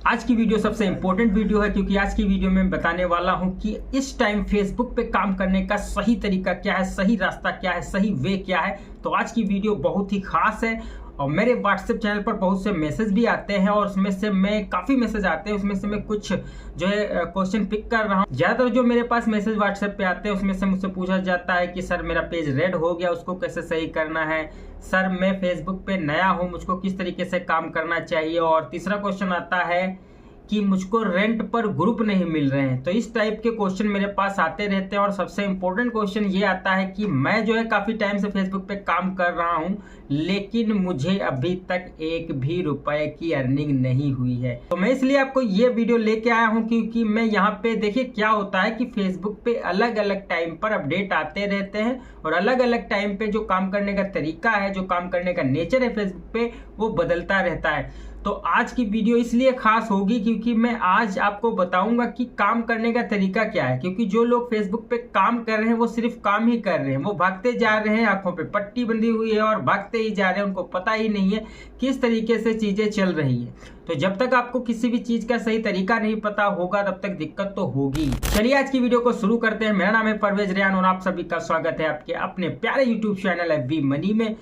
आज की वीडियो सबसे इंपॉर्टेंट वीडियो है क्योंकि आज की वीडियो में बताने वाला हूं कि इस टाइम फेसबुक पे काम करने का सही तरीका क्या है, सही रास्ता क्या है, सही वे क्या है। तो आज की वीडियो बहुत ही खास है और मेरे व्हाट्सएप चैनल पर बहुत से मैसेज भी आते हैं और उसमें से मैं काफ़ी मैसेज आते हैं, उसमें से मैं कुछ जो है क्वेश्चन पिक कर रहा हूँ। ज़्यादातर जो मेरे पास मैसेज व्हाट्सएप पे आते हैं उसमें से मुझसे पूछा जाता है कि सर मेरा पेज रेड हो गया, उसको कैसे सही करना है, सर मैं फेसबुक पे नया हूँ, मुझको किस तरीके से काम करना चाहिए। और तीसरा क्वेश्चन आता है कि मुझको रेंट पर ग्रुप नहीं मिल रहे हैं। तो इस टाइप के क्वेश्चन मेरे पास आते रहते हैं और सबसे इम्पोर्टेंट क्वेश्चन ये आता है कि मैं जो है काफ़ी टाइम से फेसबुक पे काम कर रहा हूँ लेकिन मुझे अभी तक एक भी रुपए की अर्निंग नहीं हुई है। तो मैं इसलिए आपको ये वीडियो लेके आया हूँ क्योंकि मैं यहाँ पे देखिए क्या होता है कि फेसबुक पे अलग अलग टाइम पर अपडेट आते रहते हैं और अलग अलग टाइम पे जो काम करने का तरीका है, जो काम करने का नेचर है फेसबुक पे, वो बदलता रहता है। तो आज की वीडियो इसलिए खास होगी क्योंकि मैं आज आपको बताऊंगा कि काम करने का तरीका क्या है। क्योंकि जो लोग फेसबुक पे काम कर रहे हैं वो सिर्फ काम ही कर रहे हैं, वो भागते जा रहे हैं, आंखों पे पट्टी बंधी हुई है और भागते ही जा रहे हैं, उनको पता ही नहीं है किस तरीके से चीजें चल रही है। तो जब तक आपको किसी भी चीज का सही तरीका नहीं पता होगा तब तक दिक्कत तो होगी। चलिए आज की वीडियो को शुरू करते हैं। मेरा नाम है परवेज रेयान और आप सभी का स्वागत है आपके अपने प्यारे यूट्यूब चैनल FB मनी में।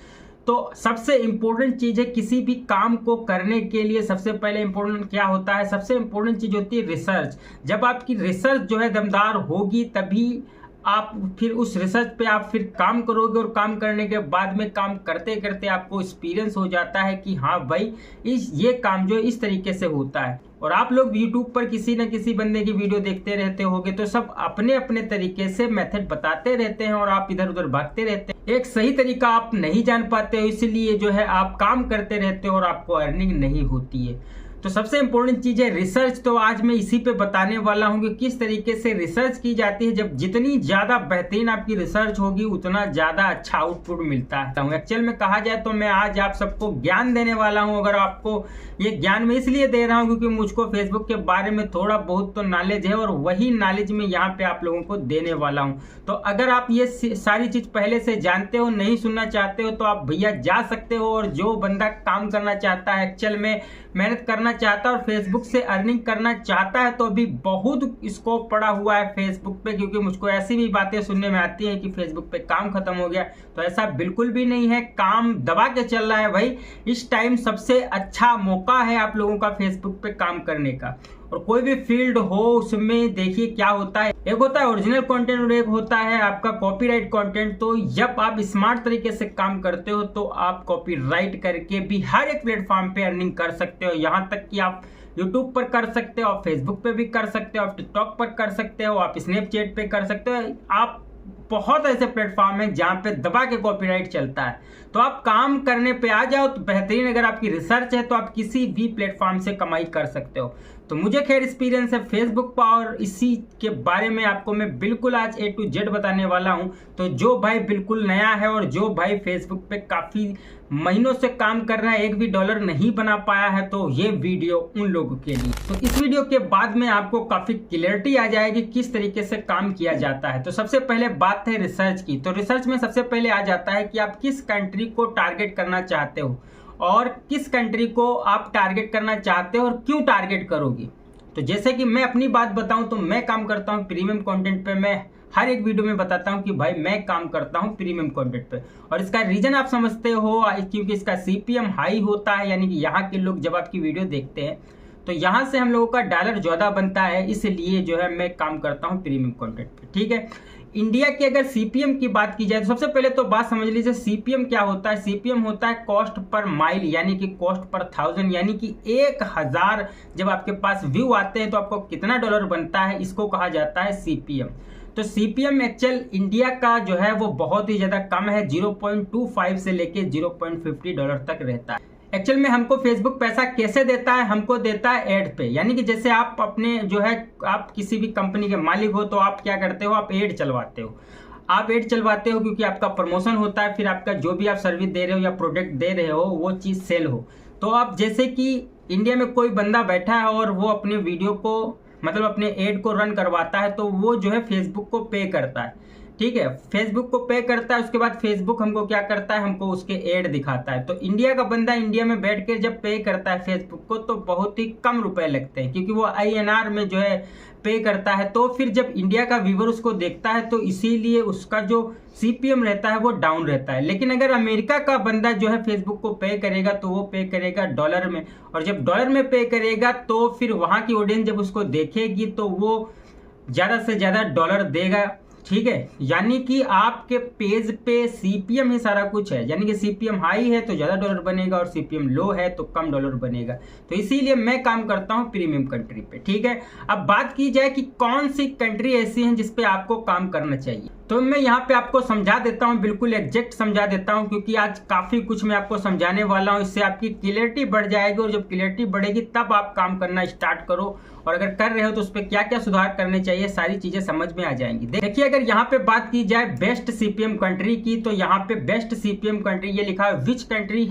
तो सबसे इम्पोर्टेंट चीज है किसी भी काम को करने के लिए सबसे पहले इम्पोर्टेंट क्या होता है, सबसे इम्पोर्टेंट चीज होती है रिसर्च। जब आपकी रिसर्च जो है दमदार होगी तभी आप फिर उस रिसर्च पे आप फिर काम करोगे और काम करने के बाद में काम करते करते आपको एक्सपीरियंस हो जाता है कि हाँ भाई ये काम जो है इस तरीके से होता है। और आप लोग YouTube पर किसी न किसी बंदे की वीडियो देखते रहते होगे तो सब अपने अपने तरीके से मेथड बताते रहते हैं और आप इधर उधर भागते रहते हैं। एक सही तरीका आप नहीं जान पाते हो, इसलिए जो है आप काम करते रहते हो और आपको अर्निंग नहीं होती है। तो सबसे इंपॉर्टेंट चीज है रिसर्च। तो आज मैं इसी पे बताने वाला हूँ कि किस तरीके से रिसर्च की जाती है। जब जितनी ज्यादा बेहतरीन आपकी रिसर्च होगी उतना ज्यादा अच्छा आउटपुट मिलता है। एक्चुअल में कहा जाए तो मैं आज आप सबको ज्ञान देने वाला हूँ। अगर आपको ये ज्ञान मैं इसलिए दे रहा हूँ क्योंकि मुझको फेसबुक के बारे में थोड़ा बहुत तो नॉलेज है और वही नॉलेज में यहाँ पे आप लोगों को देने वाला हूँ। तो अगर आप ये सारी चीज पहले से जानते हो, नहीं सुनना चाहते हो तो आप भैया जा सकते हो। और जो बंदा काम करना चाहता है, एक्चुअल में मेहनत करना चाहता है और फेसबुक से अर्निंग करना चाहता है तो अभी बहुत स्कोप पड़ा हुआ है फेसबुक पे। क्योंकि मुझको ऐसी भी बातें सुनने में आती हैं कि फेसबुक पे काम खत्म हो गया, तो ऐसा बिल्कुल भी नहीं है। काम दबा के चल रहा है भाई। इस टाइम सबसे अच्छा मौका है आप लोगों का फेसबुक पे काम करने का। और कोई भी फील्ड हो उसमें देखिए क्या होता है, एक होता है ओरिजिनल कंटेंट और एक होता है आपका कॉपीराइट कंटेंट। तो जब आप स्मार्ट तरीके से काम करते हो तो आप कॉपीराइट करके भी हर एक प्लेटफॉर्म पे अर्निंग कर सकते हो। यहाँ तक कि आप यूट्यूब पर कर सकते हो, आप फेसबुक पे भी कर सकते हो, आप टिकटॉक पर कर सकते हो, आप स्नैपचैट पे कर सकते हो। आप बहुत ऐसे प्लेटफॉर्म हैं जहां पे दबा के कॉपीराइट चलता है। तो आप काम करने पे आ जाओ तो बेहतरीन। अगर आपकी रिसर्च है तो आप किसी भी प्लेटफॉर्म से कमाई कर सकते हो। तो मुझे खैर एक्सपीरियंस है फेसबुक पर और इसी के बारे में आपको मैं बिल्कुल आज A to Z बताने वाला हूं। तो जो भाई बिल्कुल नया है और जो भाई फेसबुक पे काफी महीनों से काम कर रहा है, एक भी डॉलर नहीं बना पाया है, तो ये वीडियो उन लोगों के लिए। तो इस वीडियो के बाद में आपको काफी क्लियरिटी आ जाएगी किस तरीके से काम किया जाता है। तो सबसे पहले बात है रिसर्च की। तो रिसर्च में सबसे पहले आ जाता है कि आप किस कंट्री को टारगेट करना चाहते हो और किस कंट्री को आप टारगेट करना चाहते हो और क्यों टारगेट करोगे। तो जैसे कि मैं अपनी बात बताऊं तो मैं काम करता हूं प्रीमियम कंटेंट पे। मैं हर एक वीडियो में बताता हूं कि भाई मैं काम करता हूं प्रीमियम कंटेंट पे और इसका रीजन आप समझते हो क्योंकि इसका CPM हाई होता है। यानी कि यहाँ के लोग जब आपकी वीडियो देखते हैं तो यहाँ से हम लोगों का डॉलर ज्यादा बनता है, इसलिए जो है मैं काम करता हूँ प्रीमियम कंटेंट पे। ठीक है। इंडिया की अगर CPM की बात की जाए तो सबसे पहले तो बात समझ लीजिए CPM क्या होता है। CPM होता है कॉस्ट पर माइल, यानी कि कॉस्ट पर 1000, यानी कि 1000 जब आपके पास व्यू आते हैं तो आपको कितना डॉलर बनता है, इसको कहा जाता है CPM। तो CPM एक्चुअल इंडिया का जो है वो बहुत ही ज्यादा कम है, 0.25 से लेके 0.50 डॉलर तक रहता है। एक्चुअल में हमको फेसबुक पैसा कैसे देता है, हमको देता है एड पे। यानी कि जैसे आप अपने जो है आप किसी भी कंपनी के मालिक हो तो आप क्या करते हो, आप एड चलवाते हो। आप एड चलवाते हो क्योंकि आपका प्रमोशन होता है, फिर आपका जो भी आप सर्विस दे रहे हो या प्रोडक्ट दे रहे हो वो चीज सेल हो। तो आप जैसे कि इंडिया में कोई बंदा बैठा है और वो अपने वीडियो को मतलब अपने एड को रन करवाता है तो वो जो है फेसबुक को पे करता है। ठीक है, फेसबुक को पे करता है, उसके बाद फेसबुक हमको क्या करता है, हमको उसके एड दिखाता है। तो इंडिया का बंदा इंडिया में बैठ कर जब पे करता है फेसबुक को तो बहुत ही कम रुपए लगते हैं, क्योंकि वो INR में जो है पे करता है। तो फिर जब इंडिया का व्यूवर उसको देखता है तो इसीलिए उसका जो CPM रहता है वो डाउन रहता है। लेकिन अगर अमेरिका का बंदा जो है फेसबुक को पे करेगा तो वो पे करेगा डॉलर में, और जब डॉलर में पे करेगा तो फिर वहां की ऑडियंस जब उसको देखेगी तो वो ज़्यादा से ज़्यादा डॉलर देगा। ठीक है, यानी कि आपके पेज पे CPM ही सारा कुछ है, यानी कि CPM हाई है तो ज़्यादा डॉलर बनेगा और CPM लो है तो कम डॉलर बनेगा। तो इसीलिए मैं काम करता हूँ प्रीमियम कंट्री पे। ठीक है, अब बात की जाए कि कौन सी कंट्री ऐसी हैं जिस पे आपको काम करना चाहिए, तो मैं यहाँ पे आपको समझा देता हूँ, बिल्कुल एग्जैक्ट समझा देता हूँ, क्योंकि आज काफ़ी कुछ मैं आपको समझाने वाला हूँ। इससे आपकी क्लियरिटी बढ़ जाएगी, और जब क्लियरिटी बढ़ेगी तब आप काम करना स्टार्ट करो, और अगर कर रहे हो तो उस पर क्या क्या सुधार करने चाहिए सारी चीज़ें समझ में आ जाएंगी। देखिए, अगर यहाँ पे बात की जाए बेस्ट CPM कंट्री की, तो यहाँ पे बेस्ट CPM कंट्री ये लिखा है which country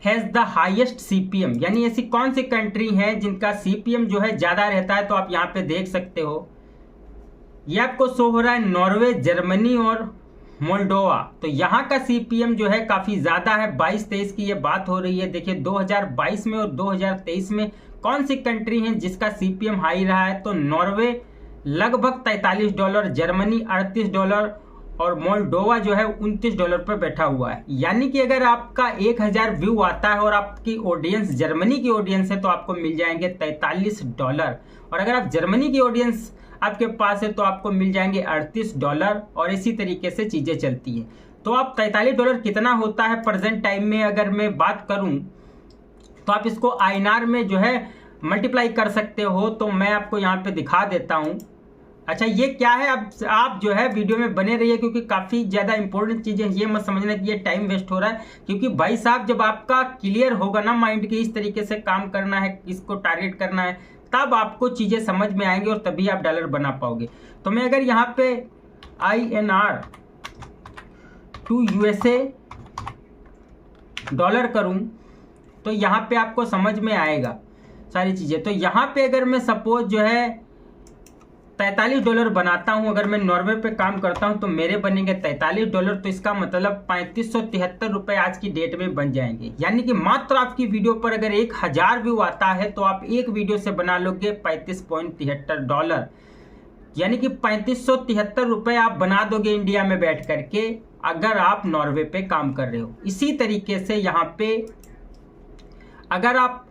has the highest CPM, यानी ऐसी कौन सी कंट्री है जिनका CPM जो है ज़्यादा रहता है। तो आप यहाँ पे देख सकते हो, ये आपको शो हो रहा है नॉर्वे, जर्मनी और मोल्डोवा। तो यहाँ का CPM जो है काफ़ी ज़्यादा है। 22-23 की ये बात हो रही है। देखिए 2022 में और 2023 में कौन सी कंट्री है जिसका CPM हाई रहा है, तो नॉर्वे लगभग $43, जर्मनी $38 और मोल्डोवा जो है $29 पर बैठा हुआ है। यानी कि अगर आपका 1000 व्यू आता है और आपकी ऑडियंस जर्मनी की ऑडियंस है तो आपको मिल जाएंगे $43, और अगर आप जर्मनी की ऑडियंस आपके पास है तो आपको मिल जाएंगे $38, और इसी तरीके से चीज़ें चलती हैं। तो आप $43 कितना होता है प्रेजेंट टाइम में अगर मैं बात करूं, तो आप इसको INR में जो है मल्टीप्लाई कर सकते हो। तो मैं आपको यहाँ पे दिखा देता हूँ। अच्छा, ये क्या है, अब आप जो है वीडियो में बने रहिए, क्योंकि काफ़ी ज़्यादा इंपॉर्टेंट चीज़ें, ये मत समझना कि ये टाइम वेस्ट हो रहा है, क्योंकि भाई साहब जब आपका क्लियर होगा ना माइंड की इस तरीके से काम करना है, किसको टारगेट करना है, तब आपको चीज़ें समझ में आएंगी और तभी आप डॉलर बना पाओगे। तो मैं अगर यहाँ पे INR टू USA डॉलर करूँ तो यहाँ पे आपको समझ में आएगा सारी चीज़ें। तो यहाँ पे अगर मैं सपोज जो है $43 बनाता हूँ, अगर मैं नॉर्वे पे काम करता हूँ तो मेरे बनेंगे $43, तो इसका मतलब 3573 रुपये आज की डेट में बन जाएंगे। यानी कि मात्र आपकी वीडियो पर अगर 1000 व्यू आता है तो आप एक वीडियो से बना लोगे $35.73, यानी कि 3573 रुपये आप बना दोगे इंडिया में बैठ करके, अगर आप नॉर्वे पे काम कर रहे हो। इसी तरीके से यहाँ पे अगर आप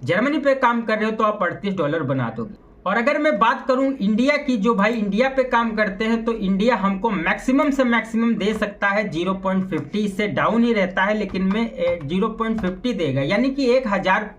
जर्मनी पे काम कर रहे हो तो आप $38 बना दोगे। और अगर मैं बात करूं इंडिया की, जो भाई इंडिया पे काम करते हैं, तो इंडिया हमको मैक्सिमम से मैक्सिमम दे सकता है 0.50, इससे डाउन ही रहता है, लेकिन मैं 0.50 देगा। यानी कि 1000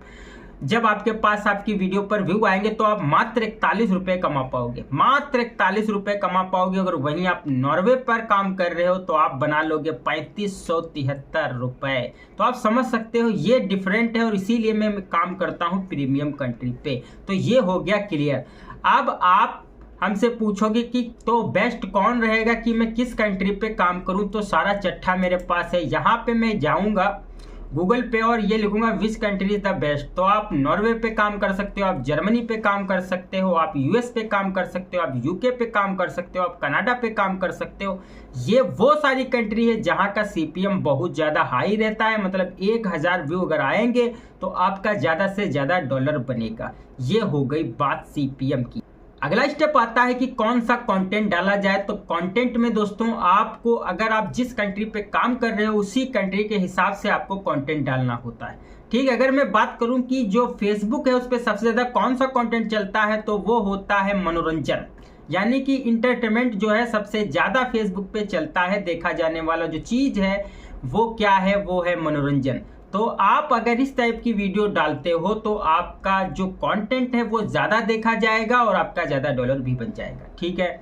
जब आपके पास आपकी वीडियो पर व्यू आएंगे तो आप मात्र 41 रुपये कमा पाओगे, मात्र 41 रुपये कमा पाओगे। अगर वहीं आप नॉर्वे पर काम कर रहे हो तो आप बना लोगे 3573 रुपये। तो आप समझ सकते हो ये डिफरेंट है, और इसीलिए मैं काम करता हूँ प्रीमियम कंट्री पे। तो ये हो गया क्लियर। अब आप हमसे पूछोगे कि तो बेस्ट कौन रहेगा, कि मैं किस कंट्री पे काम करूँ, तो सारा चट्ठा मेरे पास है। यहाँ पे मैं जाऊँगा गूगल पे और ये लिखूंगा which country is the best, तो आप नॉर्वे पे काम कर सकते हो, आप जर्मनी पे काम कर सकते हो, आप US पे काम कर सकते हो, आप UK पे काम कर सकते हो, आप कनाडा पे काम कर सकते हो। ये वो सारी कंट्री है जहाँ का CPM बहुत ज़्यादा हाई रहता है, मतलब 1000 व्यू अगर आएंगे तो आपका ज़्यादा से ज़्यादा डॉलर बनेगा। ये हो गई बात CPM की। अगला स्टेप आता है कि कौन सा कंटेंट डाला जाए। तो कंटेंट में दोस्तों आपको, अगर आप जिस कंट्री पे काम कर रहे हो उसी कंट्री के हिसाब से आपको कंटेंट डालना होता है। ठीक है, अगर मैं बात करूं कि जो फेसबुक है उस पर सबसे ज़्यादा कौन सा कंटेंट चलता है, तो वो होता है मनोरंजन, यानी कि इंटरटेनमेंट जो है सबसे ज़्यादा फेसबुक पे चलता है। देखा जाने वाला जो चीज़ है वो क्या है, वो है मनोरंजन। तो आप अगर इस टाइप की वीडियो डालते हो तो आपका जो कंटेंट है वो ज़्यादा देखा जाएगा और आपका ज़्यादा डॉलर भी बन जाएगा। ठीक है,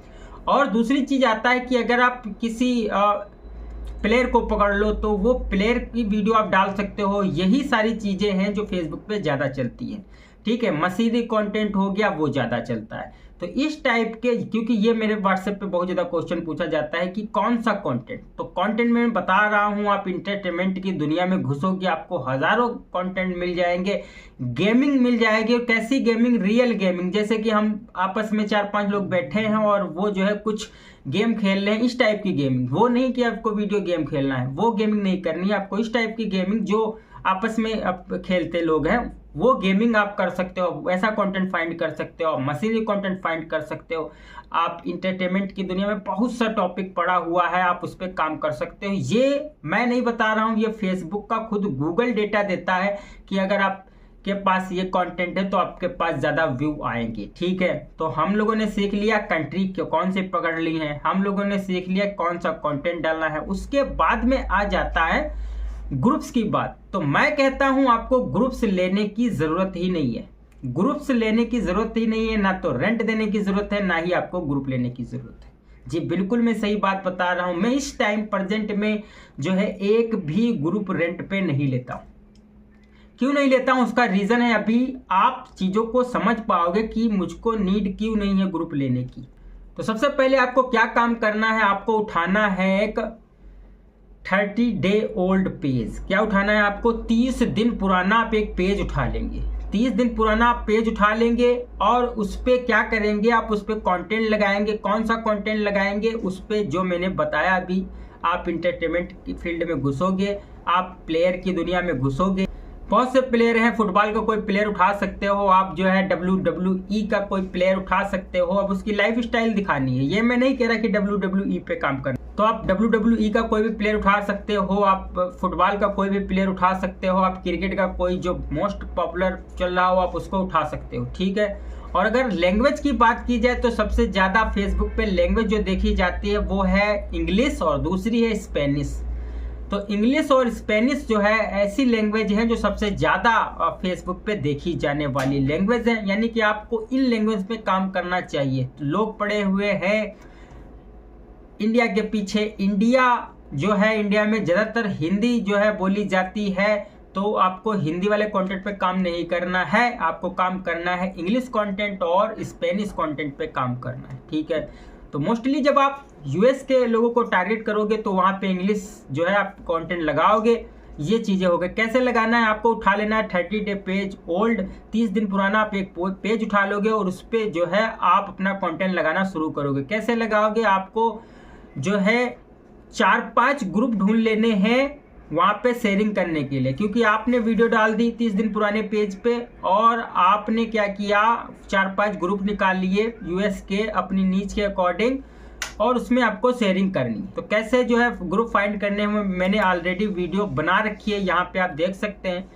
और दूसरी चीज़ आता है कि अगर आप किसी प्लेयर को पकड़ लो तो वो प्लेयर की वीडियो आप डाल सकते हो। यही सारी चीज़ें हैं जो फेसबुक पे ज़्यादा चलती हैं। ठीक है, मसीदी कंटेंट हो गया वो ज़्यादा चलता है। तो इस टाइप के, क्योंकि ये मेरे व्हाट्सएप पे बहुत ज़्यादा क्वेश्चन पूछा जाता है कि कौन सा कंटेंट, तो कंटेंट मैं बता रहा हूँ, आप इंटरटेनमेंट की दुनिया में घुसोगे आपको हज़ारों कंटेंट मिल जाएंगे, गेमिंग मिल जाएगी। और कैसी गेमिंग? रियल गेमिंग, जैसे कि हम आपस में 4-5 लोग बैठे हैं और वो जो है कुछ गेम खेल रहे हैं, इस टाइप की गेमिंग। वो नहीं कि आपको वीडियो गेम खेलना है, वो गेमिंग नहीं करनी है आपको। इस टाइप की गेमिंग जो आपस में अब खेलते लोग हैं वो गेमिंग आप कर सकते हो, ऐसा कंटेंट फाइंड कर सकते हो, मशीनरी कंटेंट फाइंड कर सकते हो। आप इंटरटेनमेंट की दुनिया में बहुत सा टॉपिक पड़ा हुआ है, आप उस पर काम कर सकते हो। ये मैं नहीं बता रहा हूँ, ये फेसबुक का खुद गूगल डेटा देता है कि अगर आप के पास ये कंटेंट है तो आपके पास ज़्यादा व्यू आएंगे। ठीक है, तो हम लोगों ने सीख लिया कंट्री कौन से पकड़ ली है, हम लोगों ने सीख लिया कौन सा कंटेंट डालना है। उसके बाद में आ जाता है ग्रुप्स की बात। तो मैं कहता हूं आपको ग्रुप्स लेने की जरूरत ही नहीं है, ग्रुप्स लेने की जरूरत ही नहीं है, ना तो रेंट देने की जरूरत है, ना ही आपको ग्रुप लेने की जरूरत है। जी बिल्कुल मैं सही बात बता रहा हूं। मैं इस टाइम प्रेजेंट में जो है एक भी ग्रुप रेंट पे नहीं लेता हूं। क्यों नहीं लेता हूं? उसका रीजन है, अभी आप चीजों को समझ पाओगे कि मुझको नीड क्यों नहीं है ग्रुप लेने की। तो सबसे पहले आपको क्या काम करना है, आपको उठाना है एक 30 डे ओल्ड पेज। क्या उठाना है आपको? 30 दिन पुराना आप एक पेज उठा लेंगे। 30 दिन पुराना आप पेज उठा लेंगे और उस पर क्या करेंगे, आप उस पर कंटेंट लगाएंगे। कौन सा कंटेंट लगाएंगे? उस पर जो मैंने बताया अभी, आप इंटरटेनमेंट की फील्ड में घुसोगे, आप प्लेयर की दुनिया में घुसोगे। बहुत से प्लेयर हैं, फुटबॉल का कोई प्लेयर उठा सकते हो आप, जो है WWE का कोई प्लेयर उठा सकते हो। अब उसकी लाइफ स्टाइल दिखानी है, ये मैं नहीं कह रहा कि WWE पे काम करना, तो आप WWE का कोई भी प्लेयर उठा सकते हो, आप फुटबॉल का कोई भी प्लेयर उठा सकते हो, आप क्रिकेट का कोई जो मोस्ट पॉपुलर चल रहा हो आप उसको उठा सकते हो। ठीक है, और अगर लैंग्वेज की बात की जाए तो सबसे ज़्यादा फेसबुक पे लैंग्वेज जो देखी जाती है वो है इंग्लिश और दूसरी है स्पेनिश। तो इंग्लिश और स्पेनिश जो है ऐसी लैंग्वेज है जो सबसे ज़्यादा फेसबुक पे देखी जाने वाली लैंग्वेज है, यानी कि आपको इन लैंग्वेज पे काम करना चाहिए। लोग पड़े हुए हैं इंडिया के पीछे। इंडिया जो है, इंडिया में ज़्यादातर हिंदी जो है बोली जाती है, तो आपको हिंदी वाले कंटेंट पे काम नहीं करना है, आपको काम करना है इंग्लिश कंटेंट और स्पेनिश कंटेंट पे काम करना है। ठीक है, तो मोस्टली जब आप यूएस के लोगों को टारगेट करोगे तो वहाँ पे इंग्लिश जो है आप कंटेंट लगाओगे। ये चीज़ें हो गई। कैसे लगाना है? आपको उठा लेना है 30 डे पेज ओल्ड, 30 दिन पुराना आप एक पेज उठा लोगे और उस पर जो है आप अपना कंटेंट लगाना शुरू करोगे। कैसे लगाओगे? आपको जो है 4-5 ग्रुप ढूंढ लेने हैं वहाँ पे शेयरिंग करने के लिए, क्योंकि आपने वीडियो डाल दी 30 दिन पुराने पेज पे और आपने क्या किया, 4-5 ग्रुप निकाल लिए यूएस के अपनी नीच के अकॉर्डिंग और उसमें आपको शेयरिंग करनी। तो कैसे जो है ग्रुप फाइंड करने में मैंने ऑलरेडी वीडियो बना रखी है, यहाँ पे आप देख सकते हैं।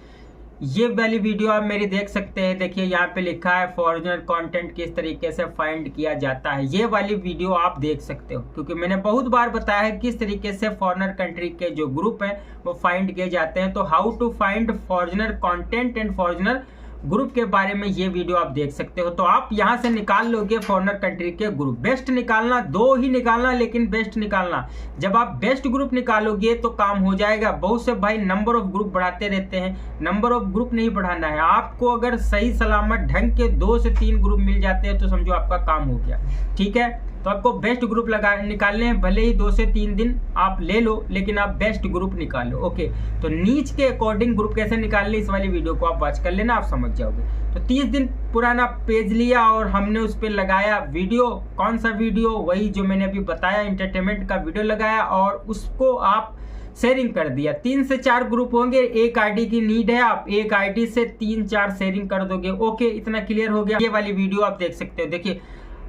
ये वाली वीडियो आप मेरी देख सकते हैं। देखिए यहाँ पे लिखा है फॉरेनर कंटेंट किस तरीके से फाइंड किया जाता है। ये वाली वीडियो आप देख सकते हो, क्योंकि मैंने बहुत बार बताया है किस तरीके से फॉरेनर कंट्री के जो ग्रुप हैं वो फाइंड किए जाते हैं। तो how to find foreigner content and foreigner group के बारे में ये वीडियो आप देख सकते हो। तो आप यहाँ से निकाल लोगे फॉरेनर कंट्री के ग्रुप। बेस्ट निकालना, 2 ही निकालना, लेकिन बेस्ट निकालना। जब आप बेस्ट ग्रुप निकालोगे तो काम हो जाएगा। बहुत से भाई नंबर ऑफ ग्रुप बढ़ाते रहते हैं, नंबर ऑफ ग्रुप नहीं बढ़ाना है आपको। अगर सही सलामत ढंग के 2 से 3 ग्रुप मिल जाते हैं तो समझो आपका काम हो गया। ठीक है, तो आपको बेस्ट ग्रुप निकालने हैं, भले ही 2 से 3 दिन आप ले लो, लेकिन आप बेस्ट ग्रुप निकालो। ओके, तो नीच के अकॉर्डिंग ग्रुप कैसे निकालने, इस वाली वीडियो को आप वॉच कर लेना, आप समझ जाओगे। तो 30 दिन पुराना पेज लिया और हमने उस पर लगाया वीडियो। कौन सा वीडियो? वही जो मैंने अभी बताया, इंटरटेनमेंट का वीडियो लगाया और उसको आप शेयरिंग कर दिया। 3 से 4 ग्रुप होंगे, एक आईडी की नीड है, आप एक आईडी से 3-4 शेयरिंग कर दोगे। ओके, इतना क्लियर हो गया। ये वाली वीडियो आप देख सकते हो। देखिए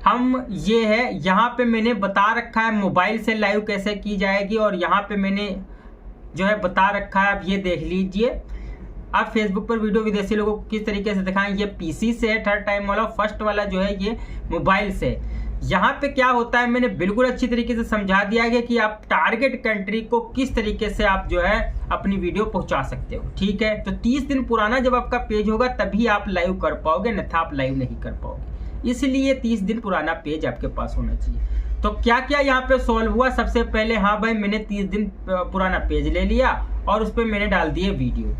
हम ये है, यहाँ पे मैंने बता रखा है मोबाइल से लाइव कैसे की जाएगी, और यहाँ पे मैंने जो है बता रखा है, आप ये देख लीजिए। आप फेसबुक पर वीडियो विदेशी लोगों को किस तरीके से दिखाएं। ये पीसी से है, थर्ड टाइम वाला। फर्स्ट वाला जो है ये मोबाइल से। यहाँ पे क्या होता है, मैंने बिल्कुल अच्छी तरीके से समझा दिया है कि आप टारगेट कंट्री को किस तरीके से आप जो है अपनी वीडियो पहुंचा सकते हो। ठीक है, तो 30 दिन पुराना जब आपका पेज होगा तभी आप लाइव कर पाओगे, अन्यथा आप लाइव नहीं कर पाओगे। इसलिए 30 दिन पुराना पेज आपके पास होना चाहिए। तो क्या क्या यहाँ पे सॉल्व हुआ? सबसे पहले हाँ भाई, मैंने 30 दिन पुराना पेज ले लिया और उस पर मैंने डाल दिए वीडियो।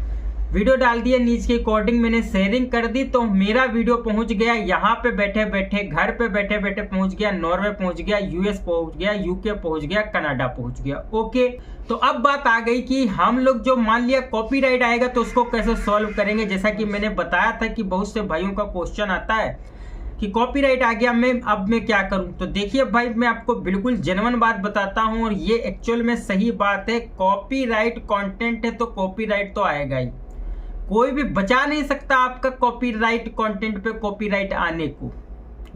वीडियो डाल दिया, नीचे की कोडिंग मैंने शेयरिंग कर दी, तो मेरा वीडियो पहुंच गया यहाँ पे बैठे बैठे, घर पे बैठे बैठे पहुंच गया, नॉर्वे पहुंच गया, यूएस पहुंच गया, यूके पहुंच गया, कनाडा पहुंच गया। ओके, तो अब बात आ गई कि हम लोग जो मान लिया कॉपीराइट आएगा तो उसको कैसे सॉल्व करेंगे। जैसा कि मैंने बताया था कि बहुत से भाइयों का क्वेश्चन आता है कि कॉपीराइट आ गया, अब मैं क्या करूं। तो देखिए भाई, मैं आपको बिल्कुल जेन्युइन बात बताता हूं और ये एक्चुअल में सही बात है। कॉपीराइट कंटेंट है तो कॉपीराइट तो आएगा ही, कोई भी बचा नहीं सकता आपका कॉपीराइट कंटेंट पे कॉपीराइट आने को।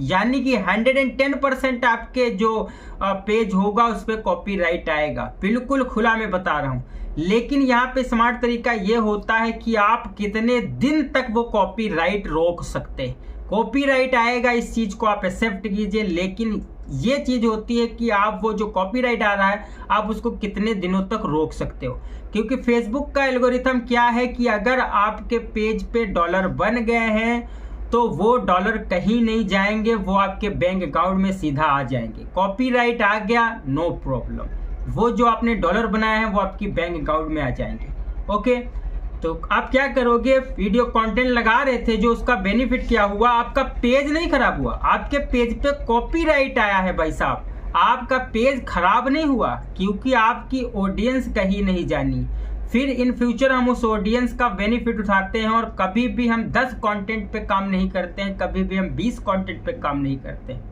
यानी कि 110% आपके जो पेज होगा उस पर कॉपीराइट आएगा, बिल्कुल खुला मैं बता रहा हूं। लेकिन यहाँ पे स्मार्ट तरीका ये होता है कि आप कितने दिन तक वो कॉपीराइट रोक सकते हैं। कॉपीराइट आएगा, इस चीज को आप एक्सेप्ट कीजिए, लेकिन ये चीज होती है कि आप वो जो कॉपीराइट आ रहा है आप उसको कितने दिनों तक रोक सकते हो। क्योंकि फेसबुक का एल्गोरिथम क्या है कि अगर आपके पेज पे डॉलर बन गए हैं तो वो डॉलर कहीं नहीं जाएंगे, वो आपके बैंक अकाउंट में सीधा आ जाएंगे। कॉपीराइट आ गया, नो प्रॉब्लम, वो जो आपने डॉलर बनाया है वो आपकी बैंक अकाउंट में आ जाएंगे। ओके, तो आप क्या करोगे, वीडियो कंटेंट लगा रहे थे जो उसका बेनिफिट क्या हुआ, आपका पेज नहीं खराब हुआ, आपके पेज पे कॉपीराइट आया है भाई साहब, आपका पेज खराब नहीं हुआ क्योंकि आपकी ऑडियंस कहीं नहीं जानी। फिर इन फ्यूचर हम उस ऑडियंस का बेनिफिट उठाते हैं और कभी भी हम 10 कंटेंट पे काम नहीं करते हैं, कभी भी हम 20 कंटेंट पे काम नहीं करते हैं।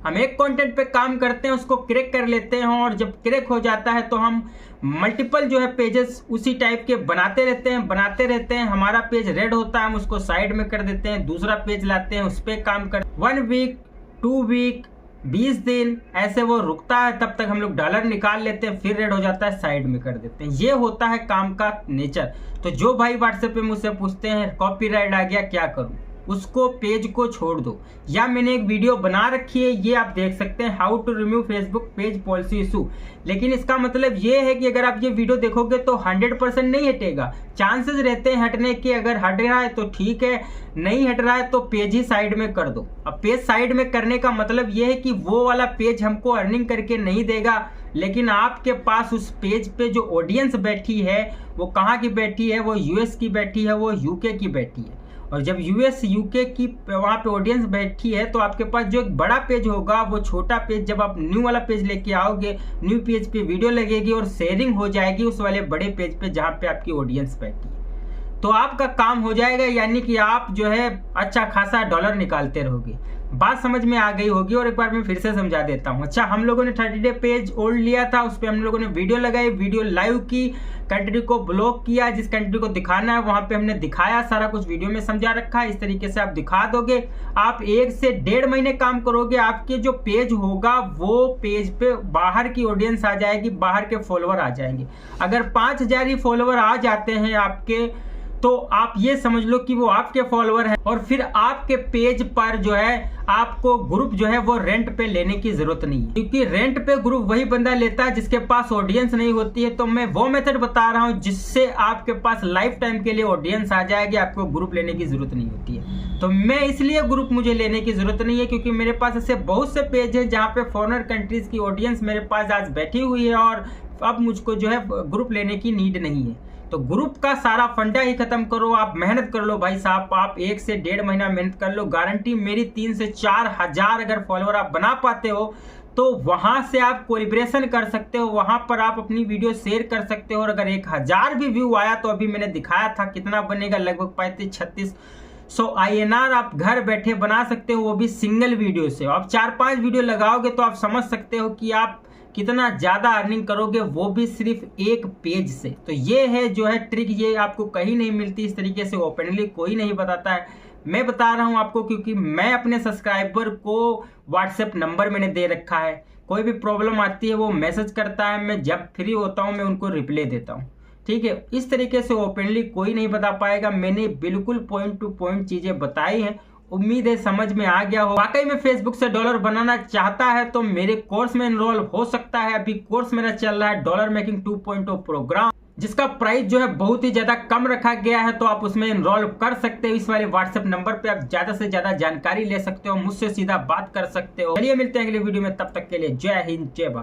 हम एक कंटेंट पे काम करते हैं, उसको क्रैक कर लेते हैं और जब क्रैक हो जाता है तो हम मल्टीपल जो है पेजेस उसी टाइप के बनाते रहते हैं। हमारा पेज रेड होता है, हम उसको साइड में कर देते हैं, दूसरा पेज लाते हैं, उस पर काम कर 1 वीक 2 वीक 20 दिन ऐसे वो रुकता है, तब तक हम लोग डॉलर निकाल लेते हैं, फिर रेड हो जाता है, साइड में कर देते हैं। ये होता है काम का नेचर। तो जो भाई व्हाट्सएप पे मुझसे पूछते हैं कॉपीराइट आ गया क्या करूं, उसको पेज को छोड़ दो, या मैंने एक वीडियो बना रखी है, ये आप देख सकते हैं, how to remove Facebook page policy issue. लेकिन इसका मतलब ये है कि अगर आप ये वीडियो देखोगे तो 100% नहीं हटेगा, चांसेस रहते हैं हटने के। अगर हट रहा है तो ठीक है, नहीं हट रहा है तो पेज ही साइड में कर दो। अब पेज साइड में करने का मतलब ये है कि वो वाला पेज हमको अर्निंग करके नहीं देगा, लेकिन आपके पास उस पेज पे जो ऑडियंस बैठी है वो कहाँ की बैठी है, वो यूएस की बैठी है, वो यूके की बैठी है। और जब यूएस यूके की वहाँ पे ऑडियंस बैठी है तो आपके पास जो एक बड़ा पेज होगा, वो छोटा पेज जब आप न्यू वाला पेज लेके आओगे, न्यू पेज पे वीडियो लगेगी और शेयरिंग हो जाएगी उस वाले बड़े पेज पे जहाँ पे आपकी ऑडियंस बैठी है, तो आपका काम हो जाएगा। यानी कि आप जो है अच्छा खासा डॉलर निकालते रहोगे। बात समझ में आ गई होगी और एक बार मैं फिर से समझा देता हूँ। अच्छा, हम लोगों ने 30 डे पेज ओल्ड लिया था, उस पर हम लोगों ने वीडियो लगाई, वीडियो लाइव की, कंट्री को ब्लॉक किया, जिस कंट्री को दिखाना है वहां पे हमने दिखाया, सारा कुछ वीडियो में समझा रखा है। इस तरीके से आप दिखा दोगे, आप 1 से 1.5 महीने काम करोगे, आपके जो पेज होगा वो पेज पे बाहर की ऑडियंस आ जाएगी, बाहर के फॉलोअर आ जाएंगे। अगर 5000 ही फॉलोअर आ जाते हैं आपके, तो आप ये समझ लो कि वो आपके फॉलोअर हैं। और फिर आपके पेज पर जो है आपको ग्रुप जो है वो रेंट पे लेने की जरूरत नहीं है, क्योंकि रेंट पे ग्रुप वही बंदा लेता है जिसके पास ऑडियंस नहीं होती है। तो मैं वो मेथड बता रहा हूँ जिससे आपके पास लाइफ टाइम के लिए ऑडियंस आ जाएगी, आपको ग्रुप लेने की जरूरत नहीं होती है। तो मैं इसलिए ग्रुप मुझे लेने की जरूरत नहीं है क्योंकि मेरे पास ऐसे बहुत से पेज है जहाँ पे फॉरेनर कंट्रीज की ऑडियंस मेरे पास आज बैठी हुई है और अब मुझको जो है ग्रुप लेने की नीड नहीं है। तो ग्रुप का सारा फंडा ही खत्म करो, आप मेहनत कर लो भाई साहब, आप 1 से 1.5 महीना मेहनत कर लो, गारंटी मेरी 3 से 4 हजार अगर फॉलोअर आप बना पाते हो तो वहां से आप कोलिब्रेशन कर सकते हो, वहां पर आप अपनी वीडियो शेयर कर सकते हो। और अगर 1000 भी व्यू आया तो अभी मैंने दिखाया था कितना बनेगा, लगभग 35-3600 INR आप घर बैठे बना सकते हो, वो भी सिंगल वीडियो से। आप 4-5 वीडियो लगाओगे तो आप समझ सकते हो कि आप कितना ज्यादा अर्निंग करोगे, वो भी सिर्फ एक पेज से। तो ये है जो है ट्रिक, ये आपको कहीं नहीं मिलती, इस तरीके से ओपनली कोई नहीं बताता है। मैं बता रहा हूं आपको क्योंकि मैं अपने सब्सक्राइबर को व्हाट्सएप नंबर मैंने दे रखा है, कोई भी प्रॉब्लम आती है वो मैसेज करता है, मैं जब फ्री होता हूं मैं उनको रिप्लाई देता हूं। ठीक है, इस तरीके से ओपनली कोई नहीं बता पाएगा, मैंने बिल्कुल पॉइंट टू पॉइंट चीजें बताई हैं। उम्मीद है समझ में आ गया हो। वाकई में फेसबुक से डॉलर बनाना चाहता है तो मेरे कोर्स में एनरोल हो सकता है। अभी कोर्स मेरा चल रहा है डॉलर मेकिंग 2.0 प्रोग्राम, जिसका प्राइस जो है बहुत ही ज्यादा कम रखा गया है, तो आप उसमें एनरोल कर सकते हो। इस वाले व्हाट्सएप नंबर पे आप ज्यादा से ज्यादा जानकारी ले सकते हो, मुझसे सीधा बात कर सकते हो। चलिए मिलते हैं अगले वीडियो में, तब तक के लिए जय हिंद जय भारत।